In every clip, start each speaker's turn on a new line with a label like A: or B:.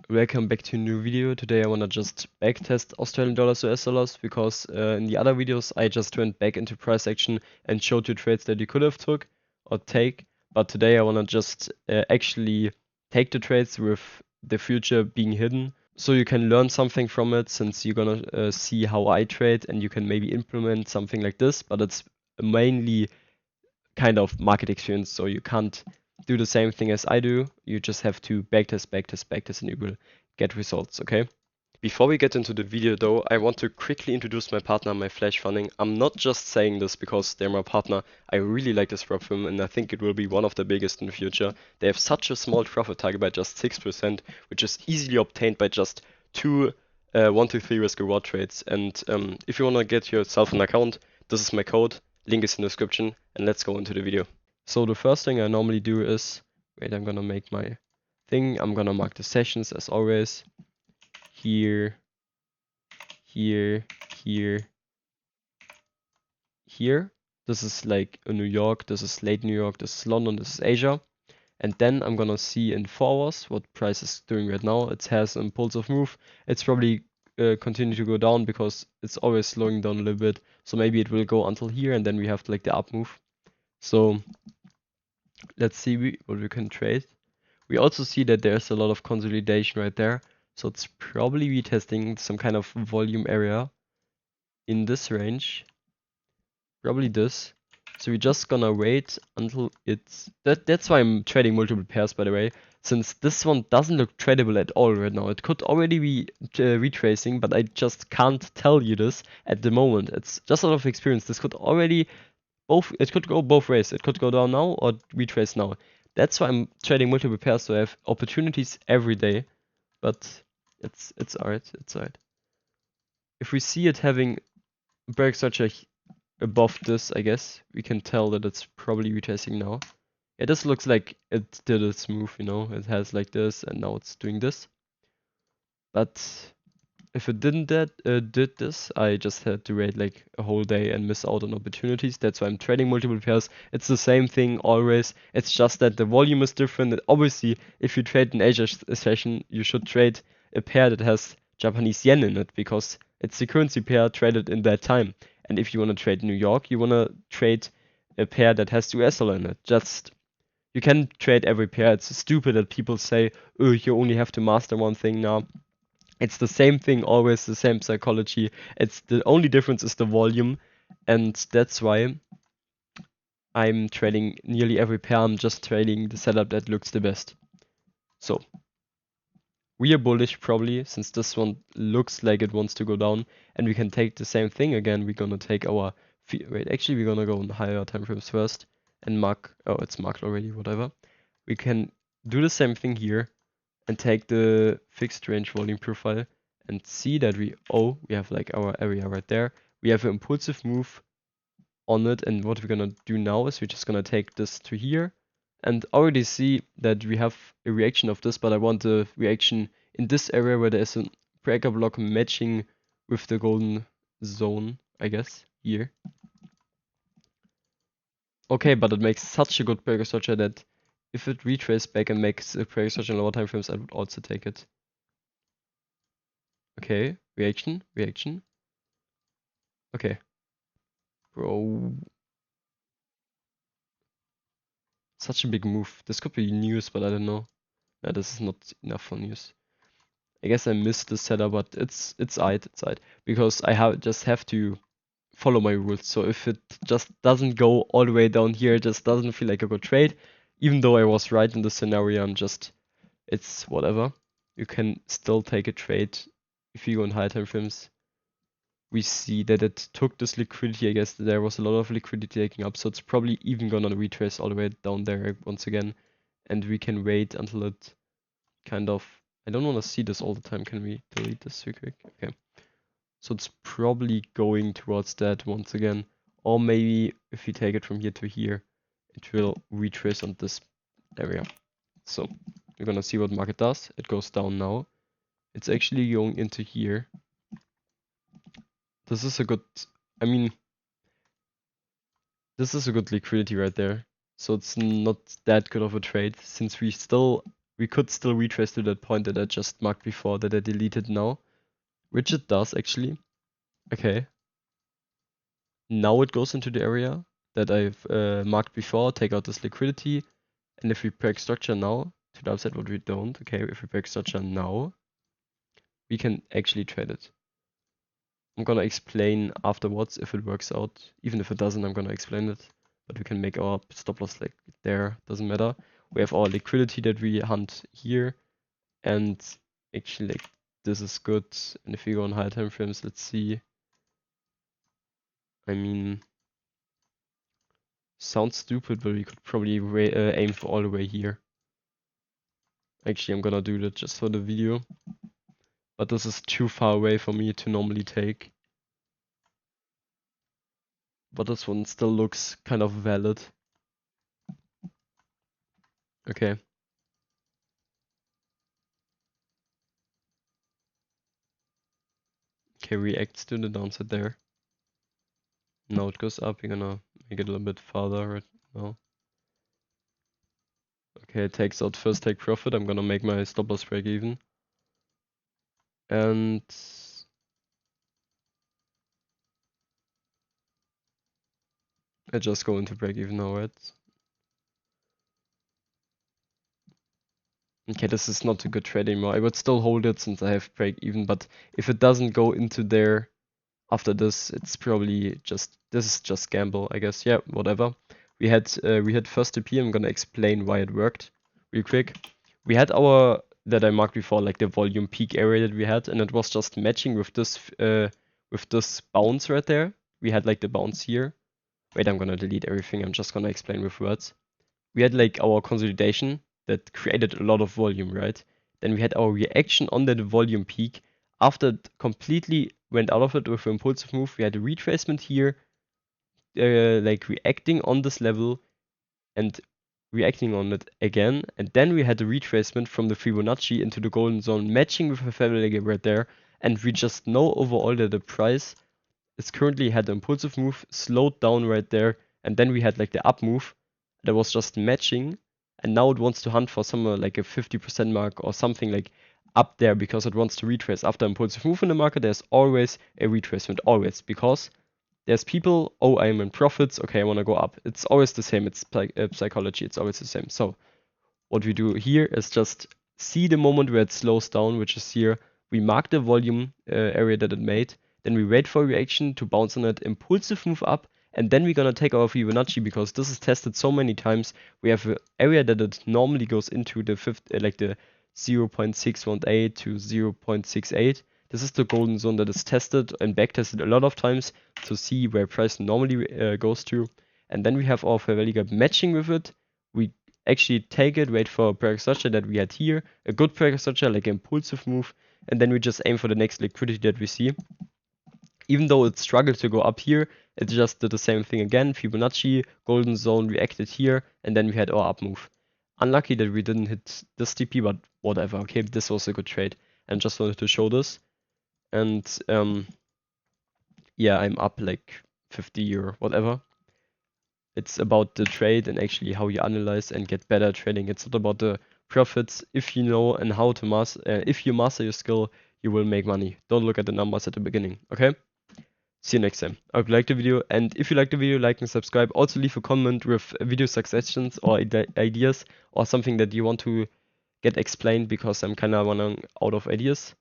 A: Welcome back to a new video. Today I wanna just backtest Australian dollars, US dollars, because in the other videos I just went back into price action and showed you trades that you could have took or take. But today I wanna just actually take the trades with the future being hidden, so you can learn something from it, since you're gonna see how I trade and you can maybe implement something like this. But it's mainly kind of market experience, so you can't do the same thing as I do. You just have to backtest, backtest, backtest, and you will get results, okay? Before we get into the video though, I want to quickly introduce my partner, my Flash Funding. I'm not just saying this because they're my partner. I really like this prop firm and I think it will be one of the biggest in the future. They have such a small profit target by just 6%, which is easily obtained by just two 1 to 3 risk reward trades. And if you want to get yourself an account, this is my code. Link is in the description, and let's go into the video. So the first thing I normally do is, wait, I'm gonna make my thing. I'm gonna mark the sessions as always. Here, here, here, here. This is like New York, this is late New York, this is London, this is Asia. And then I'm gonna see in 4 hours what price is doing right now. It has an impulsive move. It's probably continue to go down because it's always slowing down a little bit. So maybe it will go until here and then we have like the up move. So let's see what we can trade. We also see that there's a lot of consolidation right there. So it's probably retesting some kind of volume area in this range. Probably this. So we're just gonna wait until it's... That's why I'm trading multiple pairs, by the way. Since this one doesn't look tradable at all right now. It could already be retracing, but I just can't tell you this at the moment. It's just out of experience. This could already... It could go both ways. It could go down now or retrace now. That's why I'm trading multiple pairs, so I have opportunities every day. But it's alright, it's alright. If we see it having break structure above this, I guess, we can tell that it's probably retracing now. Yeah, this looks like it did its move, you know, it has like this and now it's doing this. But if it did this, I just had to wait like a whole day and miss out on opportunities. That's why I'm trading multiple pairs. It's the same thing always. It's just that the volume is different. And obviously, if you trade an Asia session, you should trade a pair that has Japanese yen in it because it's the currency pair traded in that time. And if you want to trade New York, you want to trade a pair that has US dollar in it. Just you can trade every pair. It's stupid that people say, oh, you only have to master one thing now. It's the same thing, always the same psychology. It's the only difference is the volume, and that's why I'm trading nearly every pair. I'm just trading the setup that looks the best. So we are bullish probably, since this one looks like it wants to go down, and we can take the same thing again. We're gonna take our wait, actually we're gonna go on higher time frames first and mark. Oh, it's marked already. Whatever. We can do the same thing here and take the fixed range volume profile and see that we have like our area right there. We have an impulsive move on it, and what we're gonna do now is we're just gonna take this to here and already see that we have a reaction of this, but I want the reaction in this area where there is a breaker block matching with the golden zone, I guess, here. Okay, but it makes such a good breaker structure that if it retraces back and makes a breaker structure in lower time frames, I would also take it. Okay, reaction. Okay. Bro. Such a big move. This could be news, but I don't know. No, this is not enough for news. I guess I missed the setup, but it's aight. Because I just have to follow my rules. So if it just doesn't go all the way down here, it just doesn't feel like a good trade. Even though I was right in the scenario, it's whatever. You can still take a trade if you go in high time frames. We see that it took this liquidity. I guess there was a lot of liquidity taking up, so it's probably even gonna retrace all the way down there once again, and we can wait until it kind of... I don't want to see this all the time. Can we delete this real quick? Okay, so it's probably going towards that once again, or maybe if we take it from here to here, it will retrace on this area. So we're gonna see what market does. It goes down now. It's actually going into here. This is a good, I mean, this is a good liquidity right there. So it's not that good of a trade, since we still we could still retrace to that point that I just marked before that I deleted now, which it does actually. Okay. Now it goes into the area that I've marked before, take out this liquidity, and if we break structure now, to the upside what we don't, okay, if we break structure now, we can actually trade it. I'm gonna explain afterwards if it works out. Even if it doesn't, I'm gonna explain it. But we can make our stop loss like there, doesn't matter. We have our liquidity that we hunt here, and actually like this is good. And if we go on higher time frames, let's see. I mean, sounds stupid, but we could probably aim for all the way here. Actually, I'm gonna do that just for the video. But this is too far away for me to normally take. But this one still looks kind of valid. Okay. Okay, reacts to the downside there. Now it goes up, we're gonna make it a little bit farther right now. Okay, it takes out first take profit, I'm gonna make my stop loss break even. And I just go into break even now, right? Okay, this is not a good trade anymore. I would still hold it since I have break even, but if it doesn't go into there after this, it's probably just, this is just gamble, I guess. Yeah, whatever. We had first TP, I'm gonna explain why it worked real quick. We had our, that I marked before, like the volume peak area that we had, and it was just matching with this bounce right there. We had like the bounce here. Wait, I'm gonna delete everything, I'm just gonna explain with words. We had like our consolidation that created a lot of volume, right? Then we had our reaction on that volume peak. After it completely went out of it with an impulsive move, we had a retracement here, like reacting on this level and reacting on it again. And then we had a retracement from the Fibonacci into the golden zone, matching with a family right there. And we just know overall that the price is currently had an impulsive move, slowed down right there, and then we had like the up move that was just matching, and now it wants to hunt for somewhere like a 50% mark or something like up there because it wants to retrace. After impulsive move in the market, there's always a retracement, always, because there's people, oh, I'm in profits, okay, I want to go up. It's always the same, it's psychology, it's always the same. So what we do here is just see the moment where it slows down, which is here. We mark the volume area that it made, then we wait for a reaction to bounce on it, impulsive move up, and then we're gonna take our Fibonacci because this is tested so many times. We have an area that it normally goes into the like the 0.618 to 0.68. This is the golden zone that is tested and backtested a lot of times to see where price normally goes to. And then we have our fair value gap matching with it. We actually take it, wait for a break structure that we had here, a good break structure like an impulsive move, and then we just aim for the next liquidity that we see. Even though it struggled to go up here, it just did the same thing again. Fibonacci, golden zone reacted here, and then we had our up move. Unlucky that we didn't hit this TP, but whatever. Okay, this was a good trade, and just wanted to show this. And yeah, I'm up like 50 or whatever. It's about the trade and actually how you analyze and get better at trading. It's not about the profits. If you know and how to master, if you master your skill, you will make money. Don't look at the numbers at the beginning. Okay? See you next time. I hope you liked the video, and if you liked the video, like and subscribe. Also leave a comment with video suggestions or ideas or something that you want to get explained because I'm kind of running out of ideas.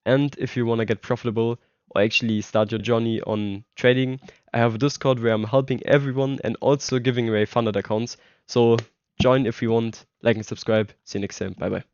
A: And if you want to get profitable or actually start your journey on trading, I have a Discord where I'm helping everyone and also giving away funded accounts. So join if you want, like and subscribe. See you next time. Bye bye.